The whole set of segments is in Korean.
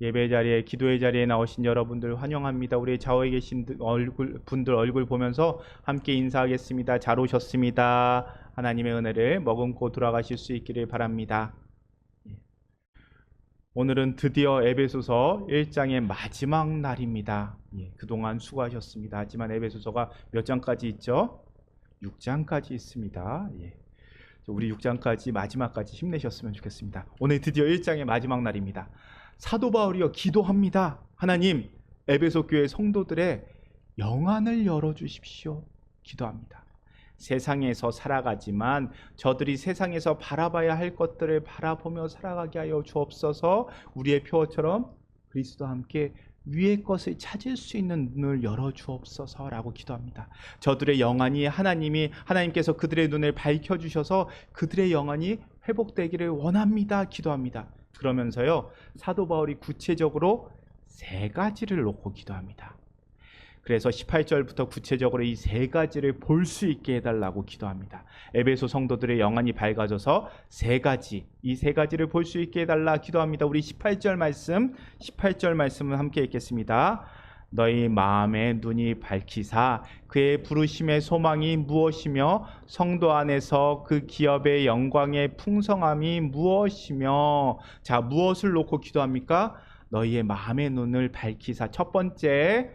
예배 자리에, 기도의 자리에 나오신 여러분들 환영합니다. 우리 좌우에 계신 분들 얼굴 보면서 함께 인사하겠습니다. 잘 오셨습니다. 하나님의 은혜를 머금고 돌아가실 수 있기를 바랍니다. 오늘은 드디어 에베소서 1장의 마지막 날입니다. 그동안 수고하셨습니다. 하지만 에베소서가 몇 장까지 있죠? 6장까지 있습니다. 우리 6장까지 마지막까지 힘내셨으면 좋겠습니다. 오늘 드디어 1장의 마지막 날입니다. 사도 바울이요 기도합니다. 하나님, 에베소 교회 성도들의 영안을 열어주십시오. 기도합니다. 세상에서 살아가지만 저들이 세상에서 바라봐야 할 것들을 바라보며 살아가게 하여 주옵소서. 우리의 표어처럼 그리스도와 함께 위의 것을 찾을 수 있는 눈을 열어주옵소서라고 기도합니다. 저들의 영안이 하나님께서 그들의 눈을 밝혀주셔서 그들의 영안이 회복되기를 원합니다. 기도합니다. 그러면서요 사도 바울이 구체적으로 3가지를 놓고 기도합니다. 그래서 18절부터 구체적으로 이 3가지를 볼 수 있게 해달라고 기도합니다. 에베소 성도들의 영안이 밝아져서 이 3가지를 볼 수 있게 해달라 기도합니다. 우리 18절 말씀을 함께 읽겠습니다. 너희 마음의 눈이 밝히사 그의 부르심의 소망이 무엇이며 성도 안에서 그 기업의 영광의 풍성함이 무엇이며. 자, 무엇을 놓고 기도합니까? 너희의 마음의 눈을 밝히사. 첫 번째,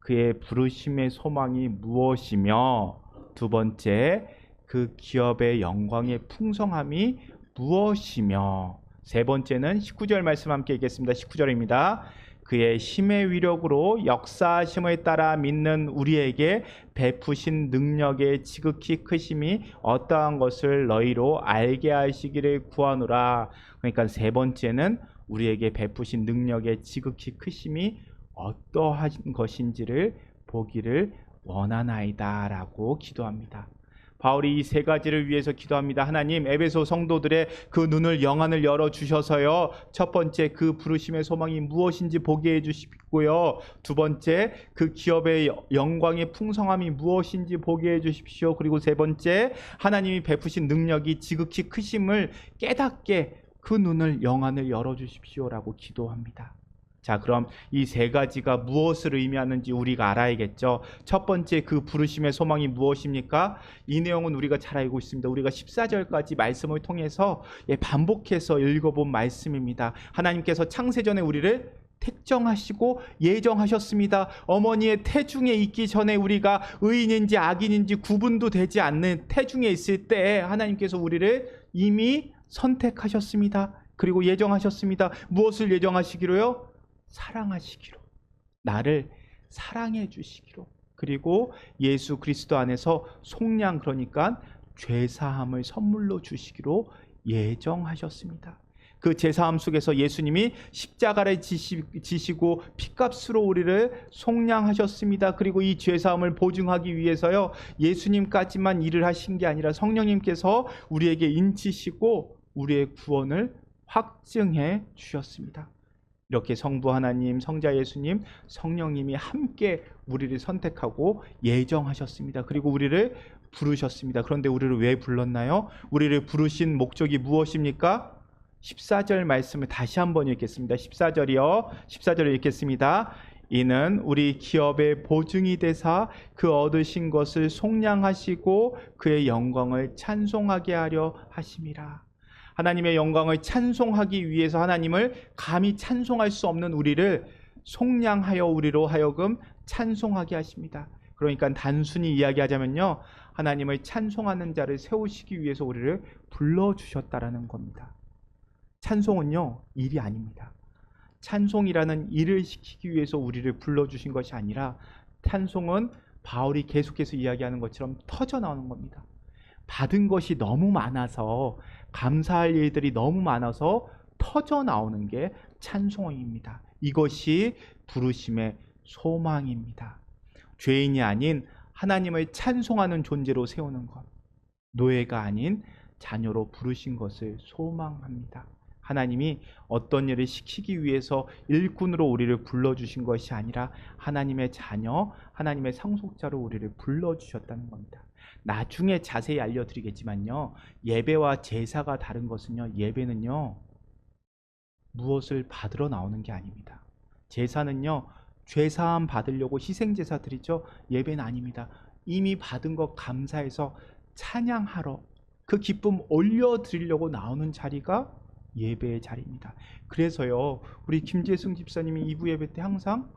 그의 부르심의 소망이 무엇이며, 두 번째, 그 기업의 영광의 풍성함이 무엇이며, 세 번째는 19절 말씀 함께 읽겠습니다. 19절입니다. 그의 힘의 위력으로 역사하심을 따라 믿는 우리에게 베푸신 능력의 지극히 크심이 어떠한 것을 너희로 알게 하시기를 구하노라. 그러니까 세 번째는 우리에게 베푸신 능력의 지극히 크심이 어떠한 것인지를 보기를 원하나이다 라고 기도합니다. 바울이 이 3가지를 위해서 기도합니다. 하나님, 에베소 성도들의 그 눈을 영안을 열어주셔서요 첫 번째, 그 부르심의 소망이 무엇인지 보게 해주시고요, 두 번째, 그 기업의 영광의 풍성함이 무엇인지 보게 해주십시오. 그리고 세 번째, 하나님이 베푸신 능력이 지극히 크심을 깨닫게 그 눈을 영안을 열어주십시오 라고 기도합니다. 자, 그럼 이 3가지가 무엇을 의미하는지 우리가 알아야겠죠. 첫 번째, 그 부르심의 소망이 무엇입니까? 이 내용은 우리가 잘 알고 있습니다. 우리가 14절까지 말씀을 통해서 반복해서 읽어본 말씀입니다. 하나님께서 창세전에 우리를 택정하시고 예정하셨습니다. 어머니의 태중에 있기 전에 우리가 의인인지 악인인지 구분도 되지 않는 태중에 있을 때 하나님께서 우리를 이미 선택하셨습니다. 그리고 예정하셨습니다. 무엇을 예정하시기로요? 사랑하시기로, 나를 사랑해 주시기로, 그리고 예수 그리스도 안에서 속량, 그러니까 죄사함을 선물로 주시기로 예정하셨습니다. 그 죄사함 속에서 예수님이 십자가를 지시고 핏값으로 우리를 속량하셨습니다. 그리고 이 죄사함을 보증하기 위해서요 예수님까지만 일을 하신 게 아니라 성령님께서 우리에게 인치시고 우리의 구원을 확증해 주셨습니다. 이렇게 성부 하나님, 성자 예수님, 성령님이 함께 우리를 선택하고 예정하셨습니다. 그리고 우리를 부르셨습니다. 그런데 우리를 왜 불렀나요? 우리를 부르신 목적이 무엇입니까? 14절 말씀을 다시 한번 읽겠습니다. 14절을 읽겠습니다. 이는 우리 기업의 보증이 되사 그 얻으신 것을 속량하시고 그의 영광을 찬송하게 하려 하심이라. 하나님의 영광을 찬송하기 위해서 하나님을 감히 찬송할 수 없는 우리를 속량하여 우리로 하여금 찬송하게 하십니다. 그러니까 단순히 이야기하자면요, 하나님을 찬송하는 자를 세우시기 위해서 우리를 불러주셨다라는 겁니다. 찬송은요, 일이 아닙니다. 찬송이라는 일을 시키기 위해서 우리를 불러주신 것이 아니라 찬송은 바울이 계속해서 이야기하는 것처럼 터져 나오는 겁니다. 받은 것이 너무 많아서, 감사할 일들이 너무 많아서 터져 나오는 게 찬송입니다. 이것이 부르심의 소망입니다. 죄인이 아닌 하나님을 찬송하는 존재로 세우는 것, 노예가 아닌 자녀로 부르신 것을 소망합니다. 하나님이 어떤 일을 시키기 위해서 일꾼으로 우리를 불러주신 것이 아니라 하나님의 자녀, 하나님의 상속자로 우리를 불러주셨다는 겁니다. 나중에 자세히 알려드리겠지만요, 예배와 제사가 다른 것은요, 예배는요 무엇을 받으러 나오는 게 아닙니다. 제사는요, 죄사함 받으려고 희생제사 드리죠. 예배는 아닙니다. 이미 받은 것 감사해서 찬양하러, 그 기쁨 올려드리려고 나오는 자리가 예배의 자리입니다. 그래서요, 우리 김재승 집사님이 2부 예배 때 항상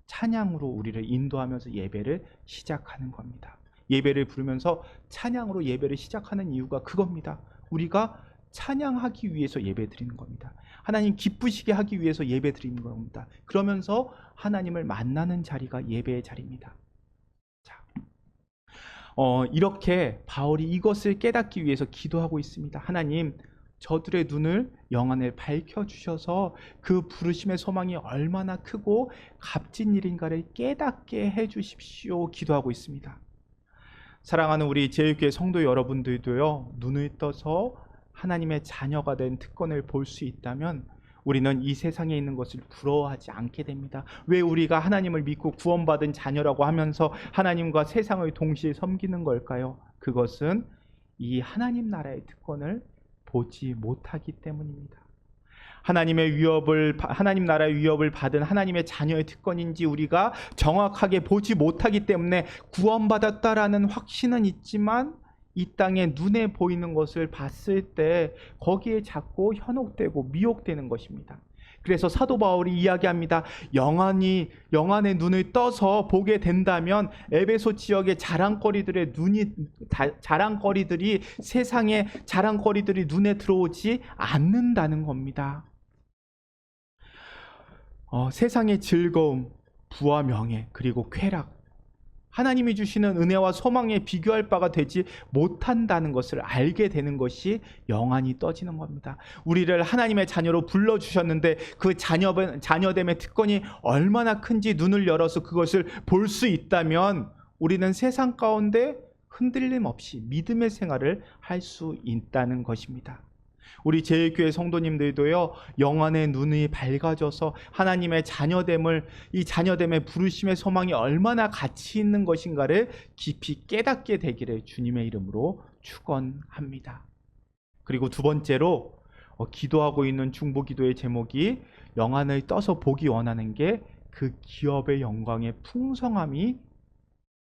찬양으로 우리를 인도하면서 예배를 시작하는 겁니다. 예배를 부르면서 찬양으로 예배를 시작하는 이유가 그겁니다. 우리가 찬양하기 위해서 예배 드리는 겁니다. 하나님 기쁘시게 하기 위해서 예배 드리는 겁니다. 그러면서 하나님을 만나는 자리가 예배의 자리입니다. 자, 이렇게 바울이 이것을 깨닫기 위해서 기도하고 있습니다. 하나님, 저들의 눈을 영안을 밝혀주셔서 그 부르심의 소망이 얼마나 크고 값진 일인가를 깨닫게 해주십시오. 기도하고 있습니다. 사랑하는 우리 제일교회 성도 여러분들도요, 눈을 떠서 하나님의 자녀가 된 특권을 볼 수 있다면 우리는 이 세상에 있는 것을 부러워하지 않게 됩니다. 왜 우리가 하나님을 믿고 구원받은 자녀라고 하면서 하나님과 세상을 동시에 섬기는 걸까요? 그것은 이 하나님 나라의 특권을 보지 못하기 때문입니다. 하나님 나라의 위협을 받은 하나님의 자녀의 특권인지 우리가 정확하게 보지 못하기 때문에 구원받았다라는 확신은 있지만 이 땅에 눈에 보이는 것을 봤을 때 거기에 자꾸 현혹되고 미혹되는 것입니다. 그래서 사도 바울이 이야기합니다. 영안의 눈을 떠서 보게 된다면 에베소 지역의 자랑거리들이 세상의 자랑거리들이 눈에 들어오지 않는다는 겁니다. 세상의 즐거움, 부와 명예, 그리고 쾌락, 하나님이 주시는 은혜와 소망에 비교할 바가 되지 못한다는 것을 알게 되는 것이 영안이 떠지는 겁니다. 우리를 하나님의 자녀로 불러주셨는데 그 자녀됨의 특권이 얼마나 큰지 눈을 열어서 그것을 볼 수 있다면 우리는 세상 가운데 흔들림 없이 믿음의 생활을 할 수 있다는 것입니다. 우리 제일교회 성도님들도요, 영안의 눈이 밝아져서 하나님의 이 자녀됨의 부르심의 소망이 얼마나 가치 있는 것인가를 깊이 깨닫게 되기를 주님의 이름으로 축원합니다. 그리고 두 번째로 기도하고 있는 중보기도의 제목이 영안을 떠서 보기 원하는 게 그 기업의 영광의 풍성함을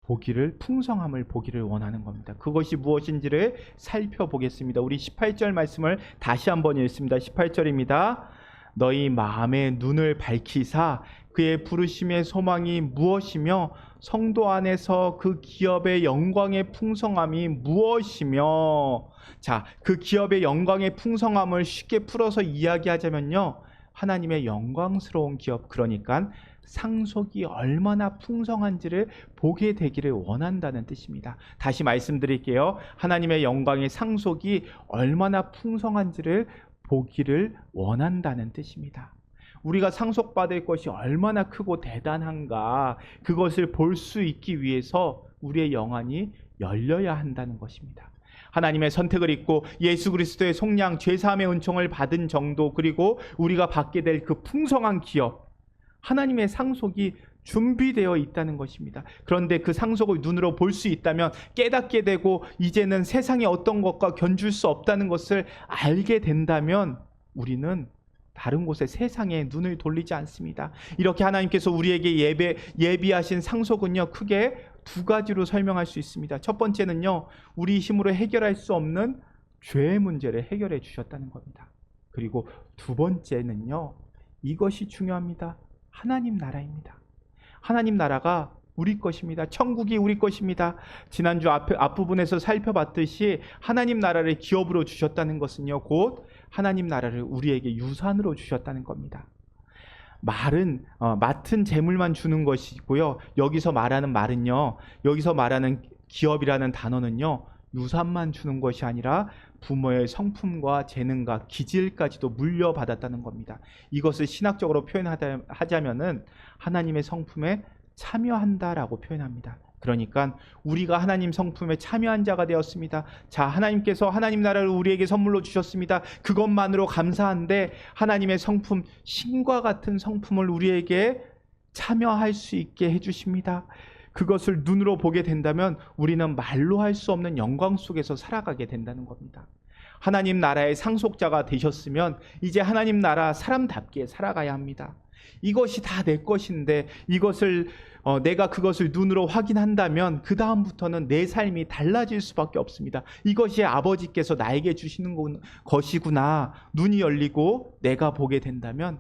보기를 원하는 겁니다. 그것이 무엇인지를 살펴보겠습니다. 우리 18절 말씀을 다시 한번 읽습니다. 18절입니다. 너희 마음의 눈을 밝히사 그의 부르심의 소망이 무엇이며 성도 안에서 그 기업의 영광의 풍성함이 무엇이며. 자, 그 기업의 영광의 풍성함을 쉽게 풀어서 이야기하자면요, 하나님의 영광스러운 기업, 그러니까 상속이 얼마나 풍성한지를 보게 되기를 원한다는 뜻입니다. 다시 말씀드릴게요. 하나님의 영광의 상속이 얼마나 풍성한지를 보기를 원한다는 뜻입니다. 우리가 상속받을 것이 얼마나 크고 대단한가, 그것을 볼 수 있기 위해서 우리의 영안이 열려야 한다는 것입니다. 하나님의 선택을 잊고 예수 그리스도의 속량, 죄사함의 은총을 받은 정도, 그리고 우리가 받게 될 그 풍성한 기업, 하나님의 상속이 준비되어 있다는 것입니다. 그런데 그 상속을 눈으로 볼 수 있다면 깨닫게 되고 이제는 세상의 어떤 것과 견줄 수 없다는 것을 알게 된다면 우리는 다른 곳에 세상에 눈을 돌리지 않습니다. 이렇게 하나님께서 우리에게 예비하신 상속은요, 크게 두 가지로 설명할 수 있습니다. 첫 번째는요, 우리 힘으로 해결할 수 없는 죄의 문제를 해결해 주셨다는 겁니다. 그리고 두 번째는요, 이것이 중요합니다. 하나님 나라입니다. 하나님 나라가 우리 것입니다. 천국이 우리 것입니다. 지난주 앞부분에서 살펴봤듯이 하나님 나라를 기업으로 주셨다는 것은요, 곧 하나님 나라를 우리에게 유산으로 주셨다는 겁니다. 말은 맡은 재물만 주는 것이고요, 여기서 말하는 기업이라는 단어는요, 유산만 주는 것이 아니라 부모의 성품과 재능과 기질까지도 물려받았다는 겁니다. 이것을 신학적으로 표현하자면은 하나님의 성품에 참여한다라고 표현합니다. 그러니까 우리가 하나님 성품에 참여한 자가 되었습니다. 자, 하나님께서 하나님 나라를 우리에게 선물로 주셨습니다. 그것만으로 감사한데 하나님의 성품, 신과 같은 성품을 우리에게 참여할 수 있게 해주십니다. 그것을 눈으로 보게 된다면 우리는 말로 할 수 없는 영광 속에서 살아가게 된다는 겁니다. 하나님 나라의 상속자가 되셨으면 이제 하나님 나라 사람답게 살아가야 합니다. 이것이 다 내 것인데 내가 그것을 눈으로 확인한다면 그 다음부터는 내 삶이 달라질 수밖에 없습니다. 이것이 아버지께서 나에게 주시는 것이구나. 눈이 열리고 내가 보게 된다면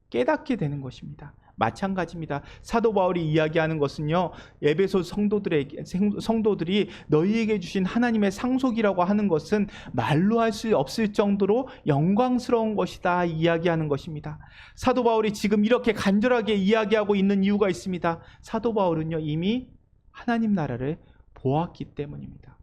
깨닫게 되는 것입니다. 마찬가지입니다. 사도 바울이 이야기하는 것은요, 에베소 성도들이 너희에게 주신 하나님의 상속이라고 하는 것은 말로 할 수 없을 정도로 영광스러운 것이다 이야기하는 것입니다. 사도 바울이 지금 이렇게 간절하게 이야기하고 있는 이유가 있습니다. 사도 바울은요, 이미 하나님 나라를 보았기 때문입니다.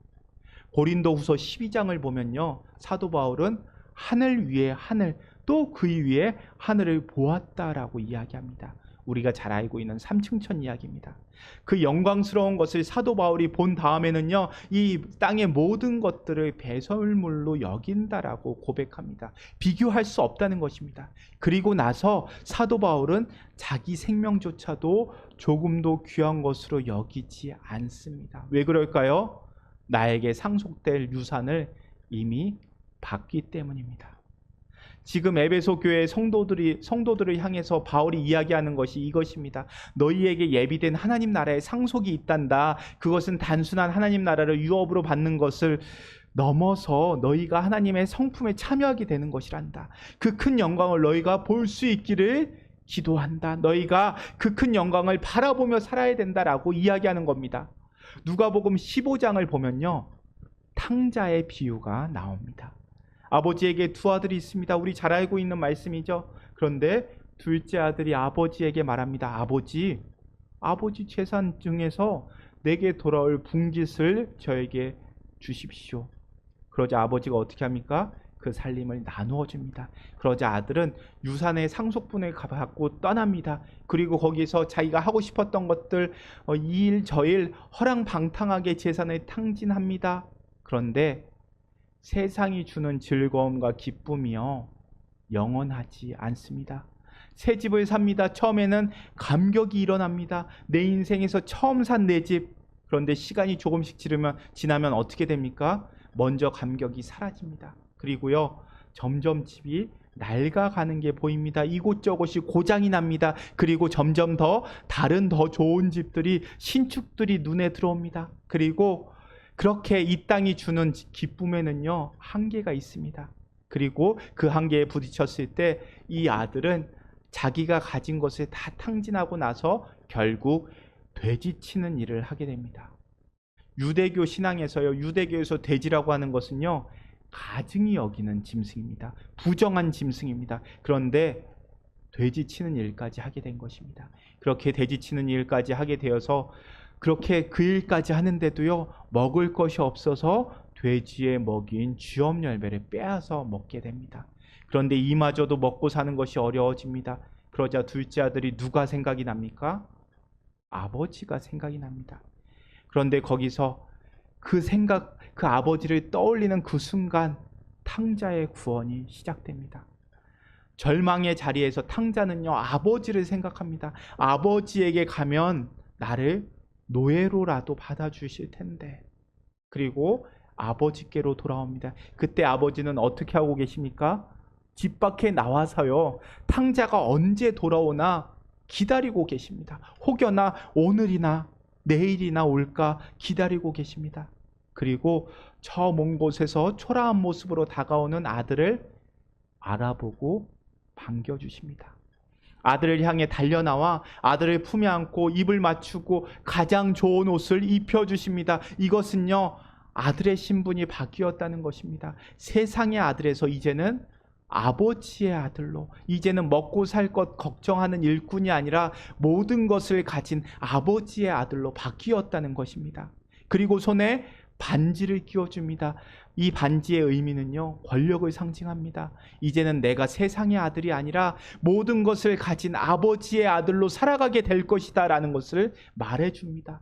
고린도후서 12장을 보면요, 사도 바울은 하늘 위에 하늘, 또 그 위에 하늘을 보았다라고 이야기합니다. 우리가 잘 알고 있는 삼층천 이야기입니다. 그 영광스러운 것을 사도 바울이 본 다음에는요, 이 땅의 모든 것들을 배설물로 여긴다라고 고백합니다. 비교할 수 없다는 것입니다. 그리고 나서 사도 바울은 자기 생명조차도 조금도 귀한 것으로 여기지 않습니다. 왜 그럴까요? 나에게 상속될 유산을 이미 받기 때문입니다. 지금 에베소 교회의 성도들을 향해서 바울이 이야기하는 것이 이것입니다. 너희에게 예비된 하나님 나라의 상속이 있단다. 그것은 단순한 하나님 나라를 유업으로 받는 것을 넘어서 너희가 하나님의 성품에 참여하게 되는 것이란다. 그 큰 영광을 너희가 볼 수 있기를 기도한다. 너희가 그 큰 영광을 바라보며 살아야 된다라고 이야기하는 겁니다. 누가복음 15장을 보면요, 탕자의 비유가 나옵니다. 아버지에게 두 아들이 있습니다. 우리 잘 알고 있는 말씀이죠. 그런데 둘째 아들이 아버지에게 말합니다. 아버지 재산 중에서 내게 돌아올 분깃을 저에게 주십시오. 그러자 아버지가 어떻게 합니까? 그 살림을 나누어 줍니다. 그러자 아들은 유산의 상속분을 갖고 떠납니다. 그리고 거기서 자기가 하고 싶었던 것들 이 일 저 일 허랑방탕하게 재산을 탕진합니다. 그런데 세상이 주는 즐거움과 기쁨이요, 영원하지 않습니다. 새 집을 삽니다. 처음에는 감격이 일어납니다. 내 인생에서 처음 산 내 집. 그런데 시간이 조금씩 지나면 어떻게 됩니까? 먼저 감격이 사라집니다. 그리고요, 점점 집이 낡아가는 게 보입니다. 이곳저곳이 고장이 납니다. 그리고 점점 더 다른 더 좋은 집들이, 신축들이 눈에 들어옵니다. 그리고 그렇게 이 땅이 주는 기쁨에는요, 한계가 있습니다. 그리고 그 한계에 부딪혔을 때 이 아들은 자기가 가진 것을 다 탕진하고 나서 결국 돼지치는 일을 하게 됩니다. 유대교 신앙에서요, 유대교에서 돼지라고 하는 것은요, 가증히 여기는 짐승입니다. 부정한 짐승입니다. 그런데 돼지치는 일까지 하게 된 것입니다. 그렇게 돼지치는 일까지 하게 되어서 그렇게 그 일까지 하는데도요, 먹을 것이 없어서 돼지에 먹인 쥐업 열매를 빼앗아 먹게 됩니다. 그런데 이마저도 먹고 사는 것이 어려워집니다. 그러자 둘째 아들이 누가 생각이 납니까? 아버지가 생각이 납니다. 그런데 거기서 그 아버지를 떠올리는 그 순간 탕자의 구원이 시작됩니다. 절망의 자리에서 탕자는요, 아버지를 생각합니다. 아버지에게 가면 나를 노예로라도 받아주실 텐데. 그리고 아버지께로 돌아옵니다. 그때 아버지는 어떻게 하고 계십니까? 집 밖에 나와서요, 탕자가 언제 돌아오나 기다리고 계십니다. 혹여나 오늘이나 내일이나 올까 기다리고 계십니다. 그리고 저 먼 곳에서 초라한 모습으로 다가오는 아들을 알아보고 반겨주십니다. 아들을 향해 달려나와 아들을 품에 안고 입을 맞추고 가장 좋은 옷을 입혀주십니다. 이것은요, 아들의 신분이 바뀌었다는 것입니다. 세상의 아들에서 이제는 아버지의 아들로, 이제는 먹고 살 것 걱정하는 일꾼이 아니라 모든 것을 가진 아버지의 아들로 바뀌었다는 것입니다. 그리고 손에 반지를 끼워줍니다. 이 반지의 의미는요, 권력을 상징합니다. 이제는 내가 세상의 아들이 아니라 모든 것을 가진 아버지의 아들로 살아가게 될 것이다 라는 것을 말해줍니다.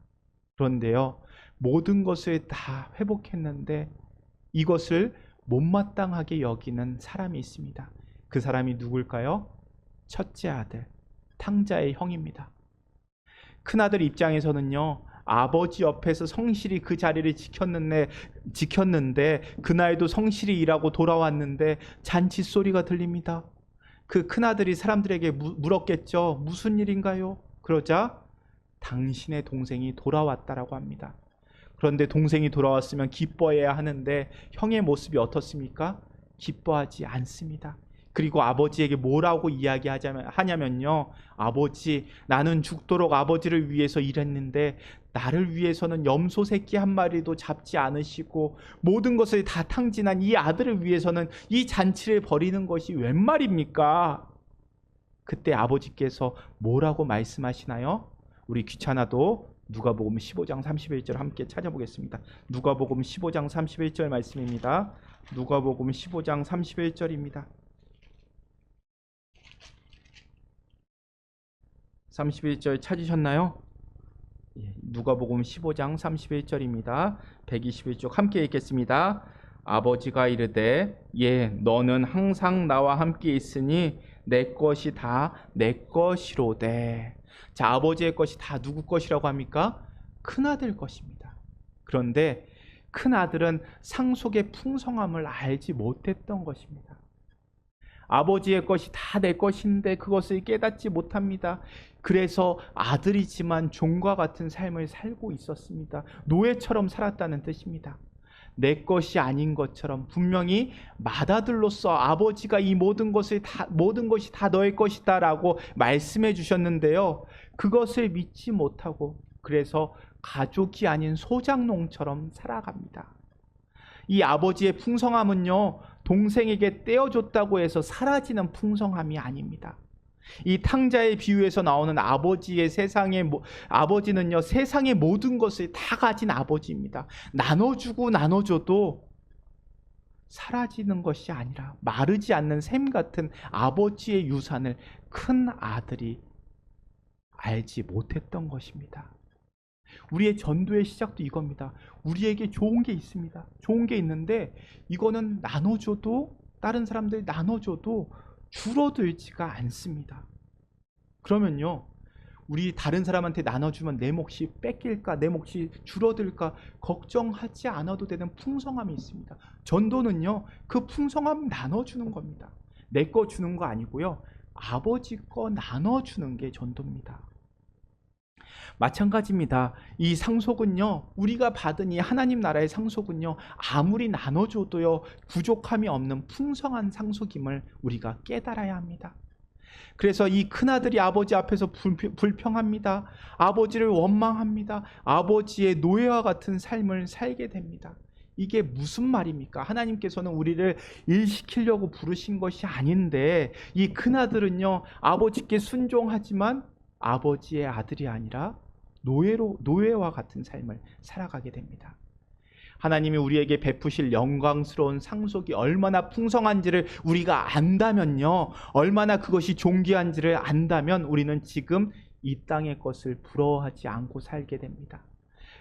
그런데요, 모든 것을 다 회복했는데 이것을 못마땅하게 여기는 사람이 있습니다. 그 사람이 누굴까요? 첫째 아들, 탕자의 형입니다. 큰아들 입장에서는요, 아버지 옆에서 성실히 그 자리를 지켰는데 그날도 성실히 일하고 돌아왔는데 잔치 소리가 들립니다. 그 큰아들이 사람들에게 물었겠죠. 무슨 일인가요? 그러자 당신의 동생이 돌아왔다라고 합니다. 그런데 동생이 돌아왔으면 기뻐해야 하는데 형의 모습이 어떻습니까? 기뻐하지 않습니다. 그리고 아버지에게 뭐라고 이야기하냐면요. 아버지, 나는 죽도록 아버지를 위해서 일했는데 나를 위해서는 염소 새끼 한 마리도 잡지 않으시고 모든 것을 다 탕진한 이 아들을 위해서는 이 잔치를 벌이는 것이 웬 말입니까? 그때 아버지께서 뭐라고 말씀하시나요? 우리 귀찮아도 누가복음 15장 31절 함께 찾아보겠습니다. 누가복음 15장 31절 말씀입니다. 누가복음 15장 31절입니다. 31절 찾으셨나요? 누가복음 15장 31절입니다. 121쪽 함께 읽겠습니다. 아버지가 이르되 너는 항상 나와 함께 있으니 내 것이 다 내 것이로되. 자, 아버지의 것이 다 누구 것이라고 합니까? 큰아들 것입니다. 그런데 큰아들은 상속의 풍성함을 알지 못했던 것입니다. 아버지의 것이 다 내 것인데 그것을 깨닫지 못합니다. 그래서 아들이지만 종과 같은 삶을 살고 있었습니다. 노예처럼 살았다는 뜻입니다. 내 것이 아닌 것처럼 분명히 맏아들로서 아버지가 이 모든 것이 다 너의 것이다 라고 말씀해 주셨는데요. 그것을 믿지 못하고 그래서 가족이 아닌 소작농처럼 살아갑니다. 이 아버지의 풍성함은요, 동생에게 떼어줬다고 해서 사라지는 풍성함이 아닙니다. 이 탕자의 비유에서 나오는 아버지는요, 세상의 모든 것을 다 가진 아버지입니다. 나눠주고 나눠줘도 사라지는 것이 아니라 마르지 않는 샘 같은 아버지의 유산을 큰 아들이 알지 못했던 것입니다. 우리의 전도의 시작도 이겁니다. 우리에게 좋은 게 있습니다. 좋은 게 있는데 이거는 나눠줘도, 다른 사람들 나눠줘도 줄어들지가 않습니다. 그러면요, 우리 다른 사람한테 나눠주면 내 몫이 뺏길까, 내 몫이 줄어들까 걱정하지 않아도 되는 풍성함이 있습니다. 전도는요, 그 풍성함 나눠주는 겁니다. 내 거 주는 거 아니고요, 아버지 거 나눠주는 게 전도입니다. 마찬가지입니다. 이 상속은요, 우리가 받은 이 하나님 나라의 상속은요, 아무리 나눠줘도요 부족함이 없는 풍성한 상속임을 우리가 깨달아야 합니다. 그래서 이 큰아들이 아버지 앞에서 불평합니다. 아버지를 원망합니다. 아버지의 노예와 같은 삶을 살게 됩니다. 이게 무슨 말입니까? 하나님께서는 우리를 일시키려고 부르신 것이 아닌데 이 큰아들은요, 아버지께 순종하지만 아버지의 아들이 아니라 노예와 같은 삶을 살아가게 됩니다. 하나님이 우리에게 베푸실 영광스러운 상속이 얼마나 풍성한지를 우리가 안다면요, 얼마나 그것이 존귀한지를 안다면 우리는 지금 이 땅의 것을 부러워하지 않고 살게 됩니다.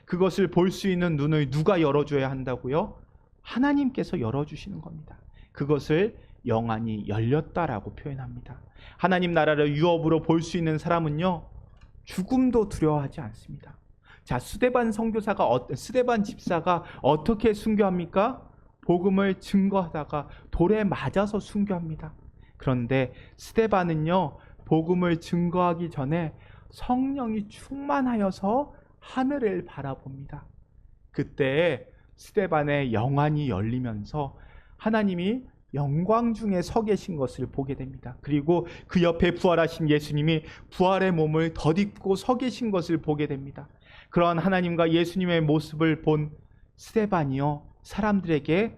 그것을 볼 수 있는 눈을 누가 열어줘야 한다고요? 하나님께서 열어주시는 겁니다. 그것을 영안이 열렸다라고 표현합니다. 하나님 나라를 유업으로 볼 수 있는 사람은요, 죽음도 두려워하지 않습니다. 자, 스데반 집사가 어떻게 순교합니까? 복음을 증거하다가 돌에 맞아서 순교합니다. 그런데 스데반은요, 복음을 증거하기 전에 성령이 충만하여서 하늘을 바라봅니다. 그때 스데반의 영안이 열리면서 하나님이 영광 중에 서 계신 것을 보게 됩니다. 그리고 그 옆에 부활하신 예수님이 부활의 몸을 덧입고 서 계신 것을 보게 됩니다. 그러한 하나님과 예수님의 모습을 본 스데반이요, 사람들에게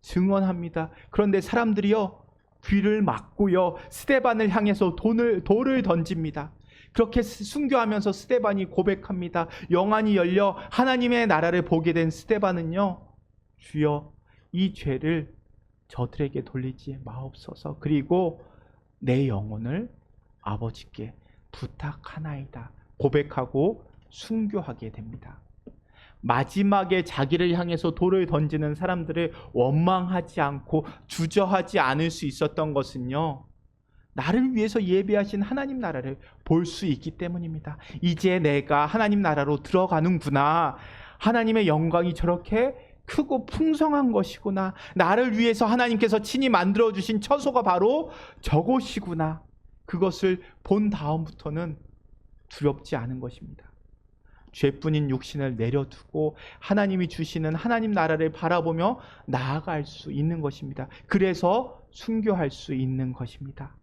증언합니다. 그런데 사람들이요, 귀를 막고요, 스데반을 향해서 돌을 던집니다. 그렇게 순교하면서 스데반이 고백합니다. 영안이 열려 하나님의 나라를 보게 된 스데반은요, 주여, 이 죄를 저들에게 돌리지 마옵소서. 그리고 내 영혼을 아버지께 부탁하나이다 고백하고 순교하게 됩니다. 마지막에 자기를 향해서 돌을 던지는 사람들을 원망하지 않고 주저하지 않을 수 있었던 것은요, 나를 위해서 예비하신 하나님 나라를 볼 수 있기 때문입니다. 이제 내가 하나님 나라로 들어가는구나. 하나님의 영광이 저렇게 크고 풍성한 것이구나. 나를 위해서 하나님께서 친히 만들어주신 처소가 바로 저곳이구나. 그것을 본 다음부터는 두렵지 않은 것입니다. 죄뿐인 육신을 내려두고 하나님이 주시는 하나님 나라를 바라보며 나아갈 수 있는 것입니다. 그래서 순교할 수 있는 것입니다.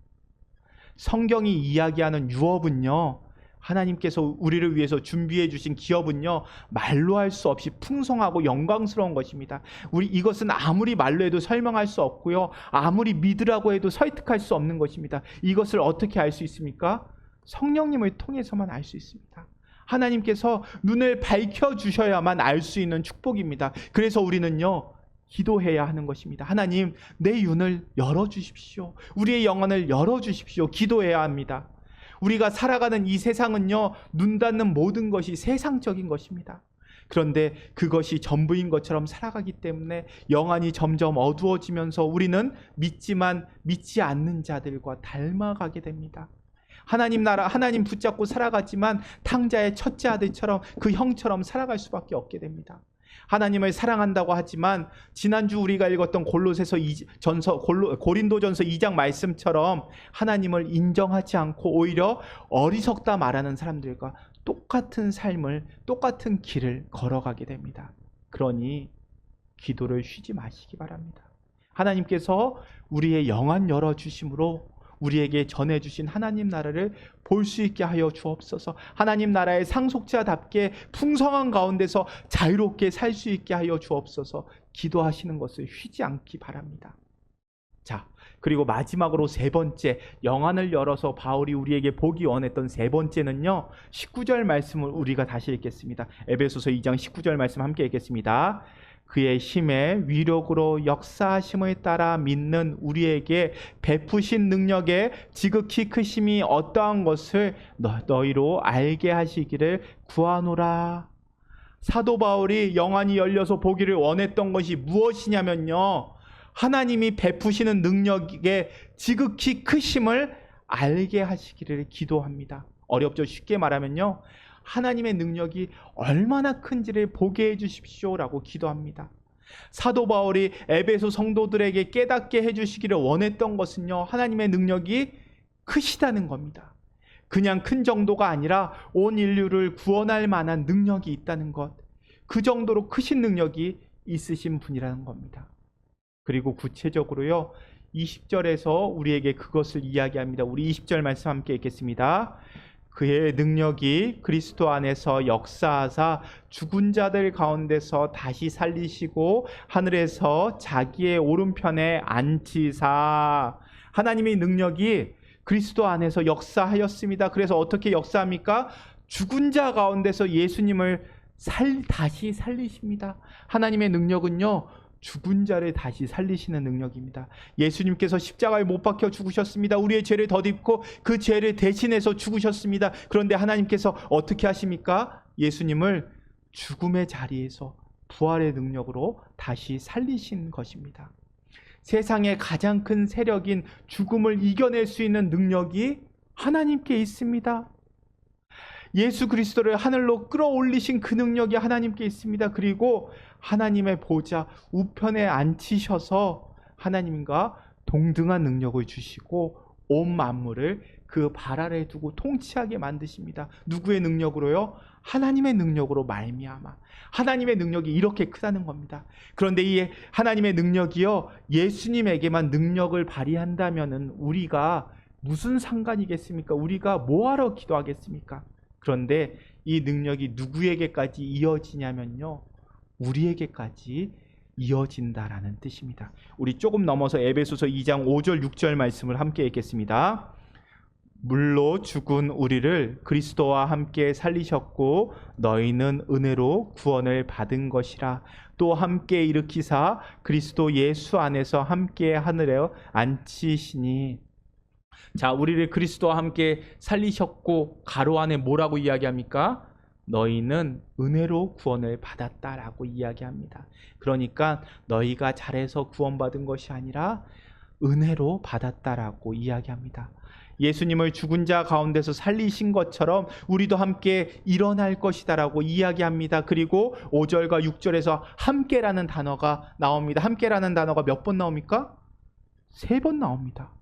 성경이 이야기하는 유업은요, 하나님께서 우리를 위해서 준비해 주신 기업은요, 말로 할 수 없이 풍성하고 영광스러운 것입니다. 이것은 아무리 말로 해도 설명할 수 없고요, 아무리 믿으라고 해도 설득할 수 없는 것입니다. 이것을 어떻게 알 수 있습니까? 성령님을 통해서만 알 수 있습니다. 하나님께서 눈을 밝혀주셔야만 알 수 있는 축복입니다. 그래서 우리는요, 기도해야 하는 것입니다. 하나님, 내 눈을 열어주십시오. 우리의 영혼을 열어주십시오. 기도해야 합니다. 우리가 살아가는 이 세상은요, 눈 닫는 모든 것이 세상적인 것입니다. 그런데 그것이 전부인 것처럼 살아가기 때문에 영안이 점점 어두워지면서 우리는 믿지만 믿지 않는 자들과 닮아가게 됩니다. 하나님 나라, 하나님 붙잡고 살아가지만 탕자의 첫째 아들처럼 그 형처럼 살아갈 수밖에 없게 됩니다. 하나님을 사랑한다고 하지만 지난주 우리가 읽었던 고린도전서 2장 말씀처럼 하나님을 인정하지 않고 오히려 어리석다 말하는 사람들과 똑같은 삶을, 똑같은 길을 걸어가게 됩니다. 그러니 기도를 쉬지 마시기 바랍니다. 하나님께서 우리의 영안 열어주심으로 우리에게 전해주신 하나님 나라를 볼 수 있게 하여 주옵소서. 하나님 나라의 상속자답게 풍성한 가운데서 자유롭게 살 수 있게 하여 주옵소서. 기도하시는 것을 쉬지 않기 바랍니다. 자, 그리고 마지막으로 세 번째, 영안을 열어서 바울이 우리에게 보기 원했던 세 번째는요, 19절 말씀을 우리가 다시 읽겠습니다. 에베소서 2장 19절 말씀 함께 읽겠습니다. 그의 힘의 위력으로 역사하심을 따라 믿는 우리에게 베푸신 능력의 지극히 크심이 어떠한 것을 너희로 알게 하시기를 구하노라. 사도 바울이 영안이 열려서 보기를 원했던 것이 무엇이냐면요, 하나님이 베푸시는 능력의 지극히 크심을 알게 하시기를 기도합니다. 어렵죠? 쉽게 말하면요, 하나님의 능력이 얼마나 큰지를 보게 해주십시오라고 기도합니다. 사도 바울이 에베소 성도들에게 깨닫게 해주시기를 원했던 것은요, 하나님의 능력이 크시다는 겁니다. 그냥 큰 정도가 아니라 온 인류를 구원할 만한 능력이 있다는 것, 그 정도로 크신 능력이 있으신 분이라는 겁니다. 그리고 구체적으로요, 20절에서 우리에게 그것을 이야기합니다. 우리 20절 말씀 함께 읽겠습니다. 그의 능력이 그리스도 안에서 역사하사 죽은 자들 가운데서 다시 살리시고 하늘에서 자기의 오른편에 앉히사. 하나님의 능력이 그리스도 안에서 역사하였습니다. 그래서 어떻게 역사합니까? 죽은 자 가운데서 예수님을 다시 살리십니다. 하나님의 능력은요, 죽은 자를 다시 살리시는 능력입니다. 예수님께서 십자가에 못 박혀 죽으셨습니다. 우리의 죄를 덧입고 그 죄를 대신해서 죽으셨습니다. 그런데 하나님께서 어떻게 하십니까? 예수님을 죽음의 자리에서 부활의 능력으로 다시 살리신 것입니다. 세상의 가장 큰 세력인 죽음을 이겨낼 수 있는 능력이 하나님께 있습니다. 예수 그리스도를 하늘로 끌어올리신 그 능력이 하나님께 있습니다. 그리고 하나님의 보좌 우편에 앉히셔서 하나님과 동등한 능력을 주시고 온 만물을 그 발 아래에 두고 통치하게 만드십니다. 누구의 능력으로요? 하나님의 능력으로 말미암아. 하나님의 능력이 이렇게 크다는 겁니다. 그런데 이 하나님의 능력이요, 예수님에게만 능력을 발휘한다면은 우리가 무슨 상관이겠습니까? 우리가 뭐하러 기도하겠습니까? 그런데 이 능력이 누구에게까지 이어지냐면요, 우리에게까지 이어진다라는 뜻입니다. 우리 조금 넘어서 에베소서 2장 5절 6절 말씀을 함께 읽겠습니다. 물로 죽은 우리를 그리스도와 함께 살리셨고 너희는 은혜로 구원을 받은 것이라. 또 함께 일으키사 그리스도 예수 안에서 함께 하늘에 앉히시니. 자, 우리를 그리스도와 함께 살리셨고 가로 안에 뭐라고 이야기합니까? 너희는 은혜로 구원을 받았다라고 이야기합니다. 그러니까 너희가 잘해서 구원받은 것이 아니라 은혜로 받았다라고 이야기합니다. 예수님을 죽은 자 가운데서 살리신 것처럼 우리도 함께 일어날 것이다라고 이야기합니다. 그리고 5절과 6절에서 함께라는 단어가 나옵니다. 함께라는 단어가 몇 번 나옵니까? 3번 나옵니다.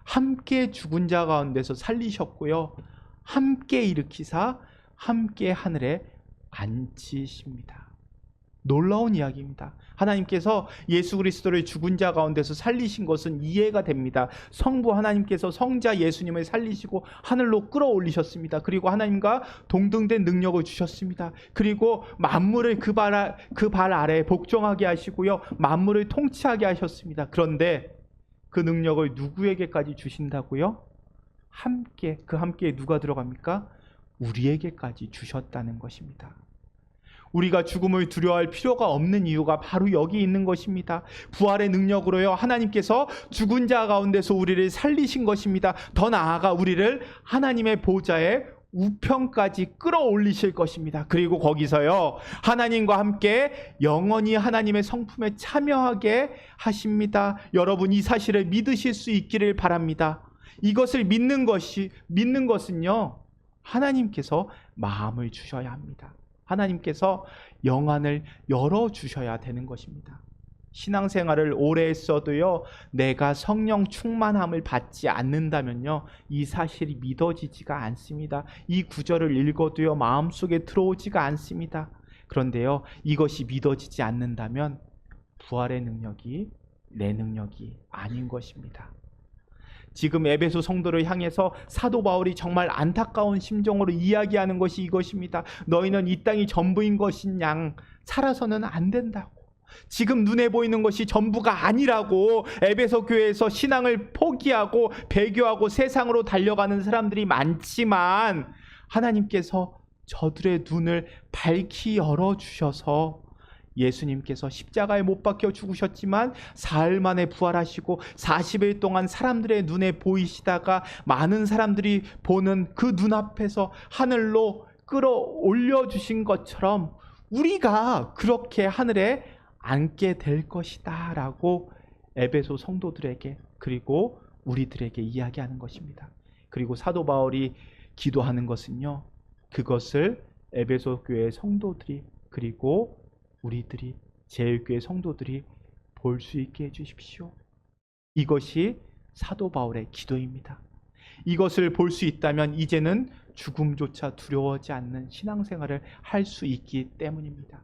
함께 죽은 자 가운데서 살리셨고요. 함께 일으키사 함께 하늘에 앉히십니다. 놀라운 이야기입니다. 하나님께서 예수 그리스도를 죽은 자 가운데서 살리신 것은 이해가 됩니다. 성부 하나님께서 성자 예수님을 살리시고 하늘로 끌어올리셨습니다. 그리고 하나님과 동등된 능력을 주셨습니다. 그리고 만물을 그 발 아래에 복종하게 하시고요. 만물을 통치하게 하셨습니다. 그런데 그 능력을 누구에게까지 주신다고요? 그 함께에 누가 들어갑니까? 우리에게까지 주셨다는 것입니다. 우리가 죽음을 두려워할 필요가 없는 이유가 바로 여기 있는 것입니다. 부활의 능력으로요, 하나님께서 죽은 자 가운데서 우리를 살리신 것입니다. 더 나아가 우리를 하나님의 보좌에 우편까지 끌어올리실 것입니다. 그리고 거기서요, 하나님과 함께 영원히 하나님의 성품에 참여하게 하십니다. 여러분, 이 사실을 믿으실 수 있기를 바랍니다. 이것을 믿는 것은요, 하나님께서 마음을 주셔야 합니다. 하나님께서 영안을 열어주셔야 되는 것입니다. 신앙생활을 오래 했어도요, 내가 성령 충만함을 받지 않는다면요, 이 사실이 믿어지지가 않습니다. 이 구절을 읽어도요, 마음속에 들어오지가 않습니다. 그런데요, 이것이 믿어지지 않는다면 부활의 능력이 내 능력이 아닌 것입니다. 지금 에베소 성도를 향해서 사도 바울이 정말 안타까운 심정으로 이야기하는 것이 이것입니다. 너희는 이 땅이 전부인 것인 양 살아서는 안 된다고. 지금 눈에 보이는 것이 전부가 아니라고. 에베소 교회에서 신앙을 포기하고 배교하고 세상으로 달려가는 사람들이 많지만 하나님께서 저들의 눈을 밝히 열어주셔서 예수님께서 십자가에 못 박혀 죽으셨지만 사흘 만에 부활하시고 40일 동안 사람들의 눈에 보이시다가 많은 사람들이 보는 그 눈앞에서 하늘로 끌어올려 주신 것처럼 우리가 그렇게 하늘에 앉게 될 것이다 라고 에베소 성도들에게 그리고 우리들에게 이야기하는 것입니다. 그리고 사도 바울이 기도하는 것은요, 그것을 에베소 교회 성도들이 그리고 우리들이 제일교회 성도들이 볼 수 있게 해주십시오. 이것이 사도 바울의 기도입니다. 이것을 볼 수 있다면 이제는 죽음조차 두려워하지 않는 신앙생활을 할 수 있기 때문입니다.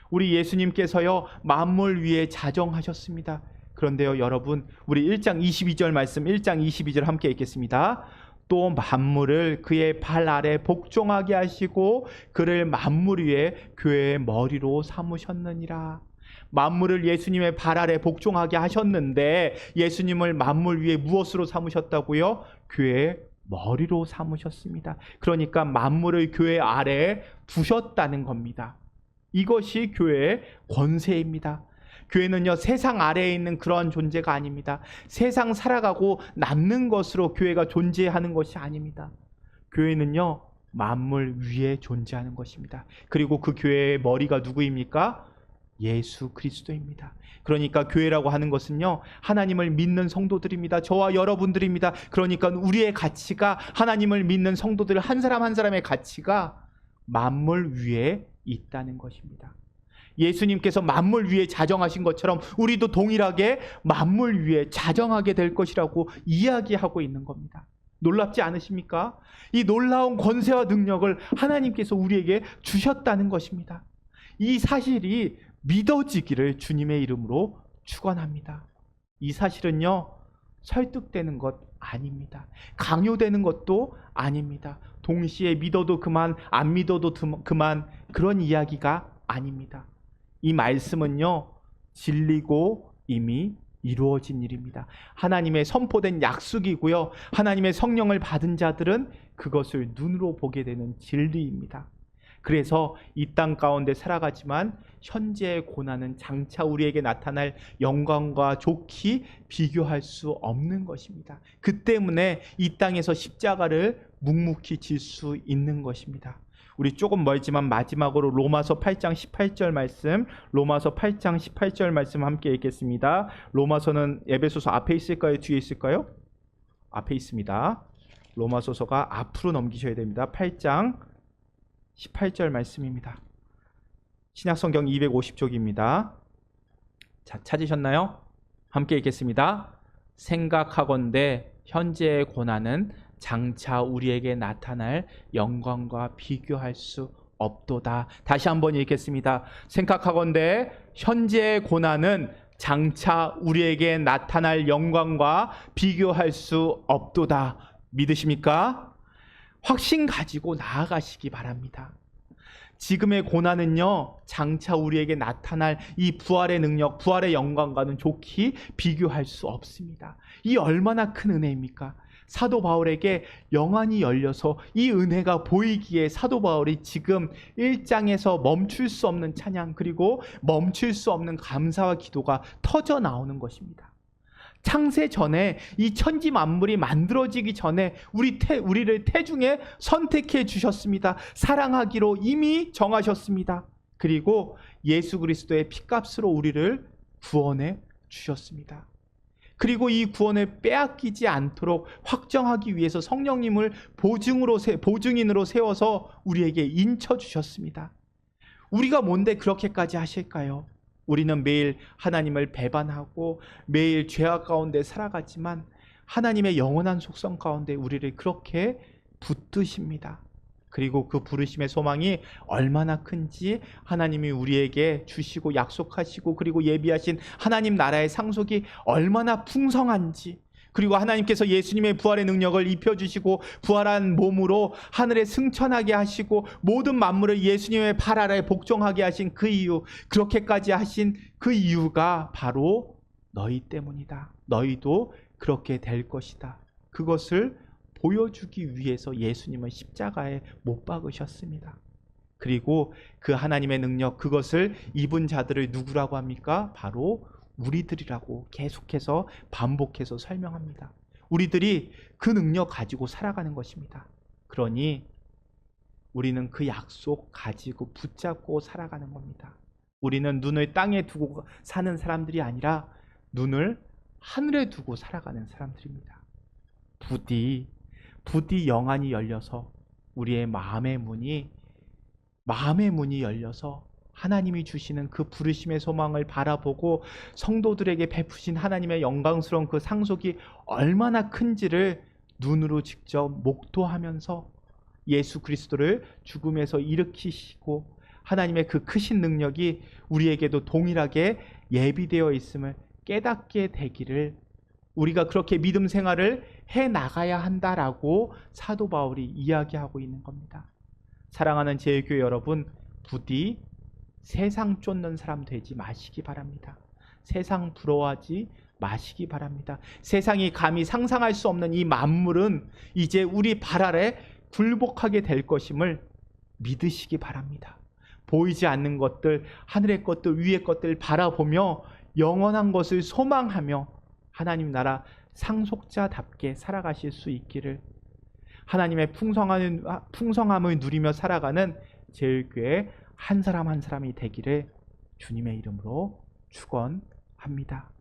우리 예수님께서요, 만물 위에 자정하셨습니다. 그런데요, 여러분, 우리 1장 22절 말씀, 1장 22절 함께 읽겠습니다. 또 만물을 그의 발 아래 복종하게 하시고 그를 만물 위에 교회의 머리로 삼으셨느니라. 만물을 예수님의 발 아래 복종하게 하셨는데 예수님을 만물 위에 무엇으로 삼으셨다고요? 교회의 머리로 삼으셨습니다. 그러니까 만물을 교회 아래에 두셨다는 겁니다. 이것이 교회의 권세입니다. 교회는요, 세상 아래에 있는 그러한 존재가 아닙니다. 세상 살아가고 남는 것으로 교회가 존재하는 것이 아닙니다. 교회는요, 만물 위에 존재하는 것입니다. 그리고 그 교회의 머리가 누구입니까? 예수 그리스도입니다. 그러니까 교회라고 하는 것은요, 하나님을 믿는 성도들입니다. 저와 여러분들입니다. 그러니까 우리의 가치가, 하나님을 믿는 성도들 한 사람 한 사람의 가치가 만물 위에 있다는 것입니다. 예수님께서 만물 위에 자정하신 것처럼 우리도 동일하게 만물 위에 자정하게 될 것이라고 이야기하고 있는 겁니다. 놀랍지 않으십니까? 이 놀라운 권세와 능력을 하나님께서 우리에게 주셨다는 것입니다. 이 사실이 믿어지기를 주님의 이름으로 축원합니다. 이 사실은요, 설득되는 것 아닙니다. 강요되는 것도 아닙니다. 동시에 믿어도 그만, 안 믿어도 그만, 그런 이야기가 아닙니다. 이 말씀은요, 진리고 이미 이루어진 일입니다. 하나님의 선포된 약속이고요, 하나님의 성령을 받은 자들은 그것을 눈으로 보게 되는 진리입니다. 그래서 이 땅 가운데 살아가지만 현재의 고난은 장차 우리에게 나타날 영광과 좋게 비교할 수 없는 것입니다. 그 때문에 이 땅에서 십자가를 묵묵히 질 수 있는 것입니다. 우리 조금 멀지만 마지막으로 로마서 8장 18절 말씀, 로마서 8장 18절 말씀 함께 읽겠습니다. 로마서는 에베소서 앞에 있을까요? 뒤에 있을까요? 앞에 있습니다. 로마서서가 앞으로 넘기셔야 됩니다. 8장 18절 말씀입니다. 신약성경 250쪽입니다. 자, 찾으셨나요? 함께 읽겠습니다. 생각하건대 현재의 고난은 장차 우리에게 나타날 영광과 비교할 수 없도다. 다시 한번 읽겠습니다. 생각하건대 현재의 고난은 장차 우리에게 나타날 영광과 비교할 수 없도다. 믿으십니까? 확신 가지고 나아가시기 바랍니다. 지금의 고난은요, 장차 우리에게 나타날 이 부활의 능력, 부활의 영광과는 좋게 비교할 수 없습니다. 이 얼마나 큰 은혜입니까? 사도 바울에게 영안이 열려서 이 은혜가 보이기에 사도 바울이 지금 1장에서 멈출 수 없는 찬양, 그리고 멈출 수 없는 감사와 기도가 터져 나오는 것입니다. 창세 전에 이 천지 만물이 만들어지기 전에 우리를 태중에 선택해 주셨습니다. 사랑하기로 이미 정하셨습니다. 그리고 예수 그리스도의 피값으로 우리를 구원해 주셨습니다. 그리고 이 구원을 빼앗기지 않도록 확정하기 위해서 성령님을 보증인으로 세워서 우리에게 인쳐 주셨습니다. 우리가 뭔데 그렇게까지 하실까요? 우리는 매일 하나님을 배반하고 매일 죄악 가운데 살아가지만 하나님의 영원한 속성 가운데 우리를 그렇게 붙드십니다. 그리고 그 부르심의 소망이 얼마나 큰지 하나님이 우리에게 주시고 약속하시고 그리고 예비하신 하나님 나라의 상속이 얼마나 풍성한지, 그리고 하나님께서 예수님의 부활의 능력을 입혀주시고 부활한 몸으로 하늘에 승천하게 하시고 모든 만물을 예수님의 발 아래 복종하게 하신 그 이유, 그렇게까지 하신 그 이유가 바로 너희 때문이다. 너희도 그렇게 될 것이다. 그것을 보여주기 위해서 예수님은 십자가에 못 박으셨습니다. 그리고 그 하나님의 능력, 그것을 입은 자들을 누구라고 합니까? 바로 우리들이라고 계속해서 반복해서 설명합니다. 우리들이 그 능력 가지고 살아가는 것입니다. 그러니 우리는 그 약속 가지고 붙잡고 살아가는 겁니다. 우리는 눈을 땅에 두고 사는 사람들이 아니라 눈을 하늘에 두고 살아가는 사람들입니다. 부디 영안이 열려서 우리의 마음의 문이 열려서 하나님이 주시는 그 부르심의 소망을 바라보고 성도들에게 베푸신 하나님의 영광스러운 그 상속이 얼마나 큰지를 눈으로 직접 목도하면서 예수 그리스도를 죽음에서 일으키시고 하나님의 그 크신 능력이 우리에게도 동일하게 예비되어 있음을 깨닫게 되기를, 우리가 그렇게 믿음 생활을 해 나가야 한다라고 사도 바울이 이야기하고 있는 겁니다. 사랑하는 제일교회 여러분, 부디 세상 쫓는 사람 되지 마시기 바랍니다. 세상 부러워하지 마시기 바랍니다. 세상이 감히 상상할 수 없는 이 만물은 이제 우리 발 아래 굴복하게 될 것임을 믿으시기 바랍니다. 보이지 않는 것들, 하늘의 것들, 위의 것들 바라보며 영원한 것을 소망하며 하나님 나라 상속자답게 살아가실 수 있기를, 하나님의 풍성함을 누리며 살아가는 제일교회 한 사람 한 사람이 되기를 주님의 이름으로 축원합니다.